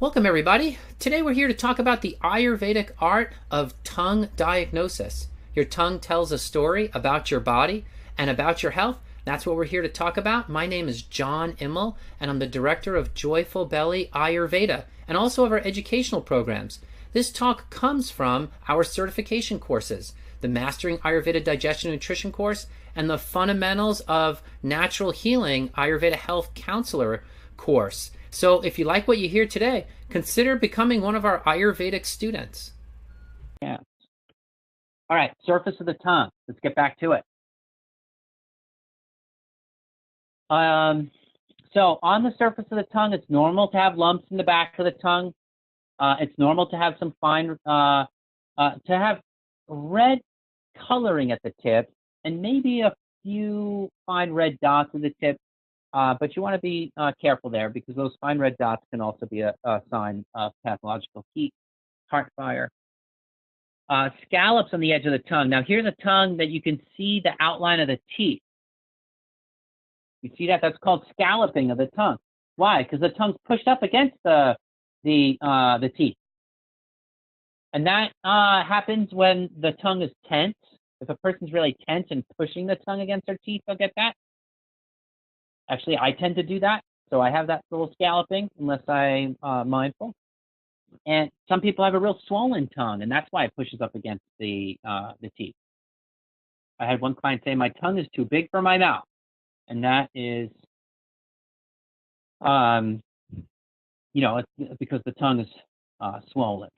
Welcome, everybody. Today we're here to talk about the Ayurvedic art of tongue diagnosis. Your tongue tells a story about your body and about your health. That's what we're here to talk about. My name is John Immel, and I'm the director of Joyful Belly Ayurveda and also of our educational programs. This talk comes from our certification courses, the Mastering Ayurveda Digestion and Nutrition course and the Fundamentals of Natural Healing Ayurveda Health Counselor course. So if you like what you hear today, consider becoming one of our Ayurvedic students. Yeah. All right, surface of the tongue. Let's get back to it. So on the surface of the tongue, it's normal to have lumps in the back of the tongue. It's normal to have some fine, to have red coloring at the tip and maybe a few fine red dots at the tip. But you want to be careful there because those fine red dots can also be a sign of pathological heat, heart fire. Scallops on the edge of the tongue. Now here's a tongue that you can see the outline of the teeth. You see that? That's called scalloping of the tongue. Why? Because the tongue's pushed up against the teeth. And that happens when the tongue is tense. If a person's really tense and pushing the tongue against their teeth, they'll get that. Actually, I tend to do that. So I have that little scalloping unless I'm mindful. And some people have a real swollen tongue, and that's why it pushes up against the teeth. I had one client say, my tongue is too big for my mouth. And that is, it's because the tongue is swollen.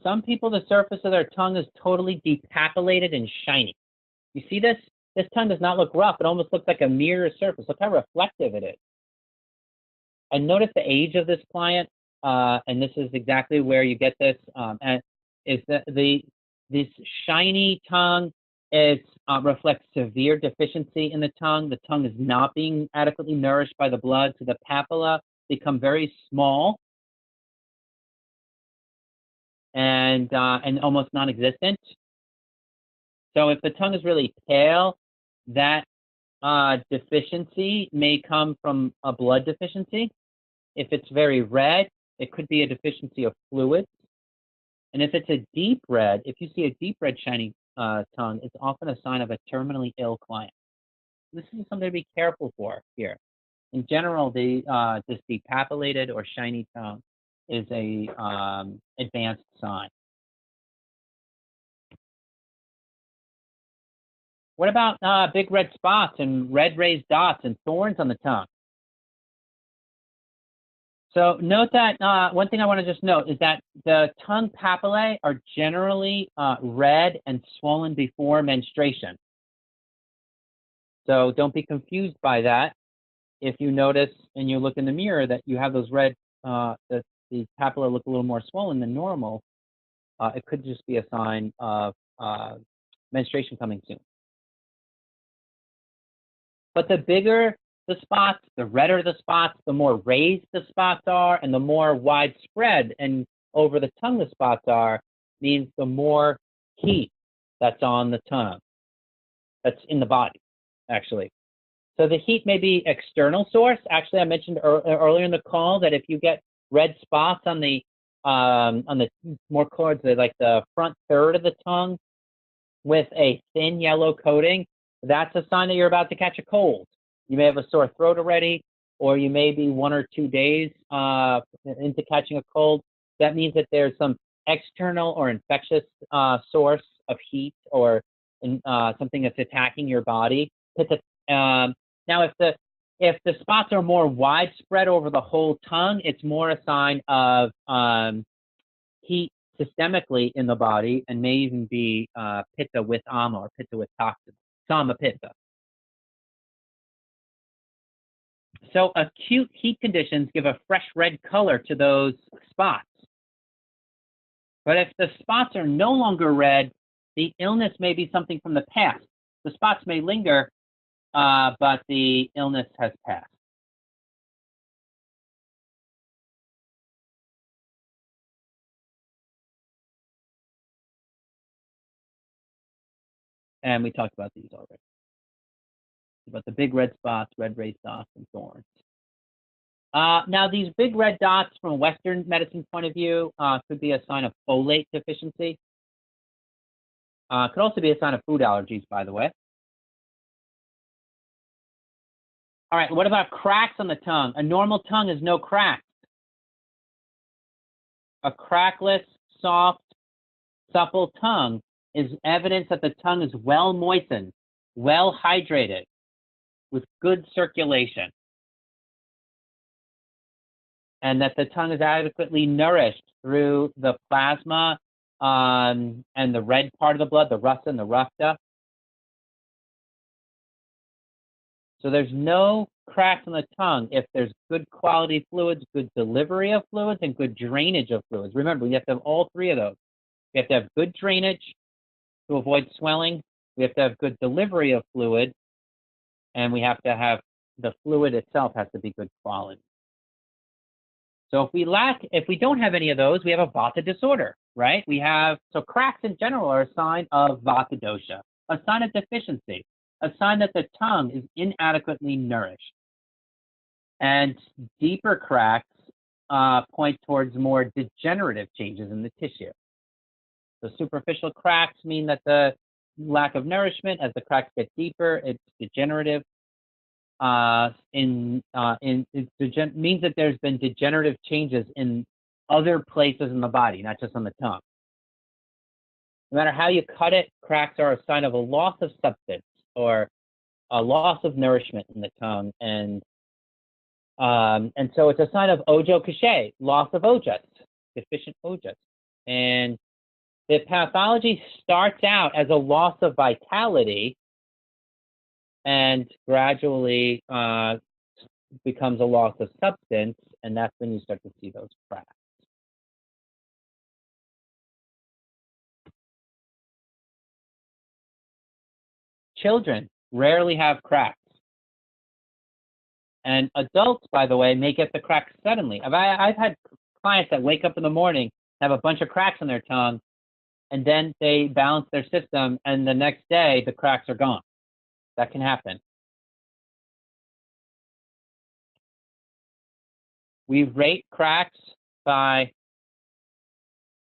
Some people, the surface of their tongue is totally depapillated and shiny. You see this? This tongue does not look rough. It almost looks like a mirror surface. Look how reflective it is. And notice the age of this client, and this is exactly where you get this, and is that this shiny tongue reflects severe deficiency in the tongue. The tongue is not being adequately nourished by the blood, so the papilla become very small and almost non-existent. So if the tongue is really pale, that deficiency may come from a blood deficiency. If it's very red, it could be a deficiency of fluids. And if it's a deep red, if you see a deep red shiny tongue, it's often a sign of a terminally ill client. This is something to be careful for here. In general, this depapillated or shiny tongue is a advanced sign. What about big red spots and red raised dots and thorns on the tongue? So note that one thing I want to just note is that the tongue papillae are generally red and swollen before menstruation. So don't be confused by that. If you notice and you look in the mirror that you have those red, the papillae look a little more swollen than normal, it could just be a sign of menstruation coming soon. But the bigger the spots, the redder the spots, the more raised the spots are, and the more widespread and over the tongue the spots are, means the more heat that's on the tongue, that's in the body, actually. So the heat may be external source. Actually, I mentioned earlier in the call that if you get red spots on the more towards the front third of the tongue with a thin yellow coating, that's a sign that you're about to catch a cold. You may have a sore throat already, or you may be 1 or 2 days into catching a cold. That means that there's some external or infectious source of heat or something that's attacking your body. Now, if the spots are more widespread over the whole tongue, it's more a sign of heat systemically in the body, and may even be pitta with ama or pitta with toxins, sama pitta. So acute heat conditions give a fresh red color to those spots. But if the spots are no longer red, the illness may be something from the past. The spots may linger, but the illness has passed. And we talked about these already. about the big red spots, red raised dots, and thorns. Now, these big red dots from a Western medicine point of view could be a sign of folate deficiency. Could also be a sign of food allergies, by the way. All right, what about cracks on the tongue? A normal tongue has no cracks. A crackless, soft, supple tongue is evidence that the tongue is well moistened, well hydrated, with good circulation, and that the tongue is adequately nourished through the plasma and the red part of the blood, the rasa and the rafta. So there's no cracks in the tongue if there's good quality fluids, good delivery of fluids, and good drainage of fluids. Remember, we have to have all three of those. We have to have good drainage to avoid swelling. We have to have good delivery of fluid, and we have to have the fluid itself has to be good quality. So if we don't have any of those, we have a vata disorder, right? So cracks in general are a sign of vata dosha, a sign of deficiency, a sign that the tongue is inadequately nourished. And deeper cracks point towards more degenerative changes in the tissue. So superficial cracks mean that the lack of nourishment. As the cracks get deeper, it's degenerative. Means that there's been degenerative changes in other places in the body, not just on the tongue. No matter how you cut it, cracks are a sign of a loss of substance or a loss of nourishment in the tongue, and so it's a sign of ojo kashay, loss of ojas, deficient ojas, and the pathology starts out as a loss of vitality and gradually becomes a loss of substance, and that's when you start to see those cracks. Children rarely have cracks. And adults, by the way, may get the cracks suddenly. I've had clients that wake up in the morning, have a bunch of cracks in their tongue, and then they balance their system, and the next day, the cracks are gone. That can happen. We rate cracks by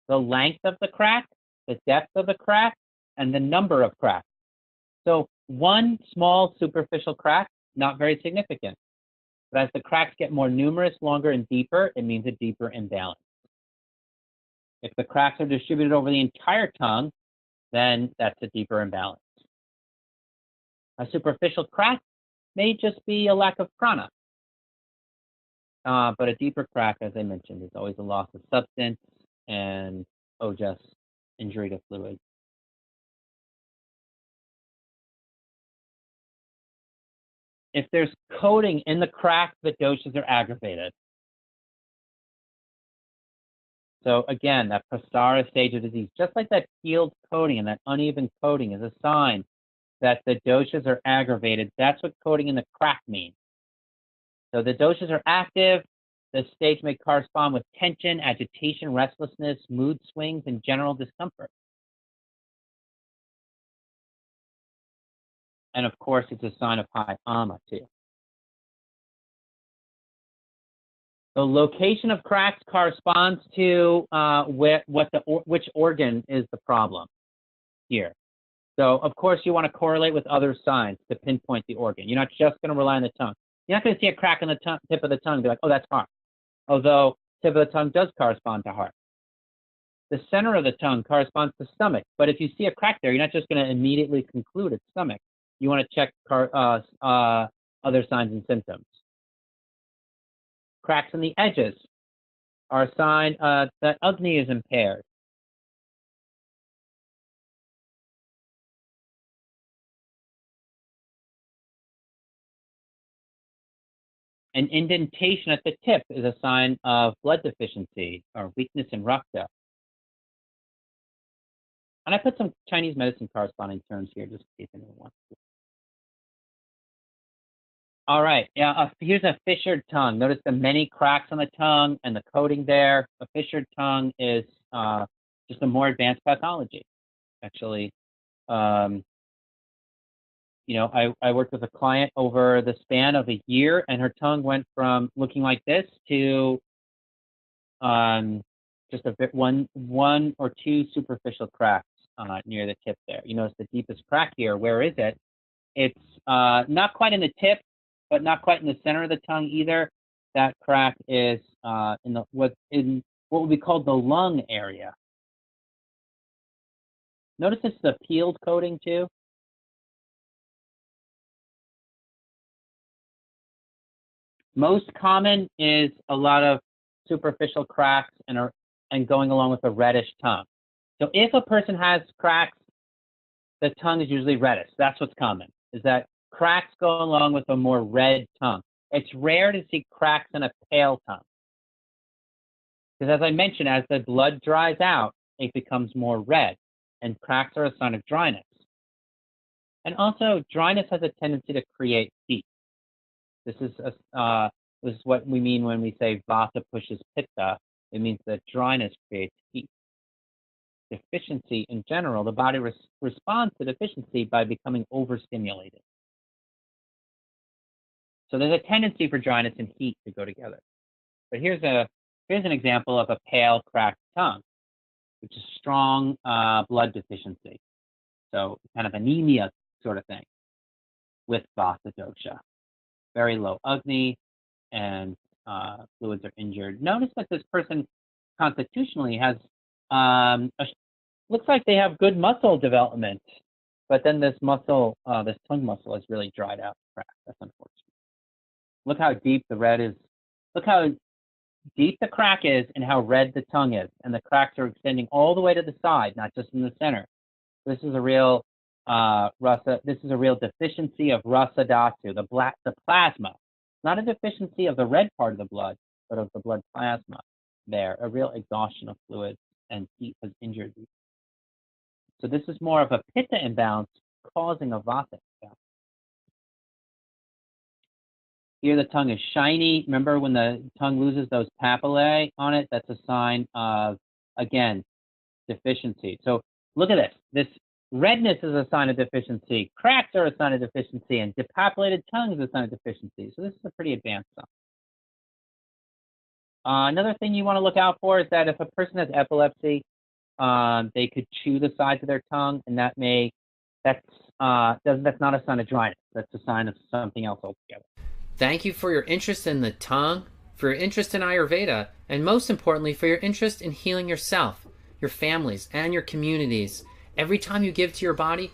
the length of the crack, the depth of the crack, and the number of cracks. So one small superficial crack, not very significant. But as the cracks get more numerous, longer, and deeper, it means a deeper imbalance. If the cracks are distributed over the entire tongue, then that's a deeper imbalance. A superficial crack may just be a lack of prana. But a deeper crack, as I mentioned, is always a loss of substance and ojas, injury to fluid. If there's coating in the crack, the doshas are aggravated. So again, that prasara stage of disease, just like that peeled coating and that uneven coating is a sign that the doshas are aggravated. That's what coating in the crack means. So the doshas are active. The stage may correspond with tension, agitation, restlessness, mood swings, and general discomfort. And of course, it's a sign of high ama too. The location of cracks corresponds to which organ is the problem here. So of course, you want to correlate with other signs to pinpoint the organ. You're not just going to rely on the tongue. You're not going to see a crack on the tip of the tongue and be like, oh, that's heart. Although tip of the tongue does correspond to heart. The center of the tongue corresponds to stomach. But if you see a crack there, you're not just going to immediately conclude it's stomach. You want to check other signs and symptoms. Cracks in the edges are a sign that Agni is impaired. An indentation at the tip is a sign of blood deficiency or weakness in rakta. And I put some Chinese medicine corresponding terms here just in case anyone wants to. All right, here's a fissured tongue. Notice the many cracks on the tongue and the coating there. A fissured tongue is just a more advanced pathology, actually. I worked with a client over the span of a year, and her tongue went from looking like this to just a bit one or two superficial cracks near the tip there. You notice the deepest crack here. Where is it? It's not quite in the tip, but not quite in the center of the tongue either. That crack is in what would be called the lung area. Notice it's the peeled coating too. Most common is a lot of superficial cracks and going along with a reddish tongue. So if a person has cracks, the tongue is usually reddish. That's what's common, is that cracks go along with a more red tongue. It's rare to see cracks in a pale tongue. Because as I mentioned, as the blood dries out, it becomes more red, and cracks are a sign of dryness. And also, dryness has a tendency to create heat. This is what we mean when we say vata pushes pitta. It means that dryness creates heat. Deficiency in general, the body responds to deficiency by becoming overstimulated. So there's a tendency for dryness and heat to go together. But here's an example of a pale, cracked tongue, which is strong blood deficiency. So kind of anemia sort of thing with vata dosha. Very low Agni, and fluids are injured. Notice that this person constitutionally has, looks like they have good muscle development, but then this muscle, this tongue muscle is really dried out, cracked. That's unfortunate. Look how deep the red is. Look how deep the crack is and how red the tongue is. And the cracks are extending all the way to the side, not just in the center. This is a real this is a real deficiency of rasa dhatu, the plasma. Not a deficiency of the red part of the blood, but of the blood plasma there. A real exhaustion of fluids, and heat has injured these. So this is more of a pitta imbalance causing a vata imbalance. Here the tongue is shiny. Remember when the tongue loses those papillae on it? That's a sign of, again, deficiency. So look at this. This redness is a sign of deficiency. Cracks are a sign of deficiency, and depopulated tongue is a sign of deficiency. So this is a pretty advanced sign. Another thing you want to look out for is that if a person has epilepsy, they could chew the sides of their tongue, and that's not a sign of dryness. That's a sign of something else altogether. Thank you for your interest in the tongue, for your interest in Ayurveda, and most importantly, for your interest in healing yourself, your families, and your communities. Every time you give to your body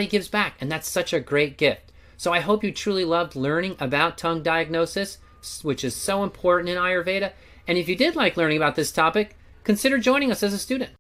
gives back, and that's such a great gift. So I hope you truly loved learning about tongue diagnosis, which is so important in Ayurveda. And if you did like learning about this topic, consider joining us as a student.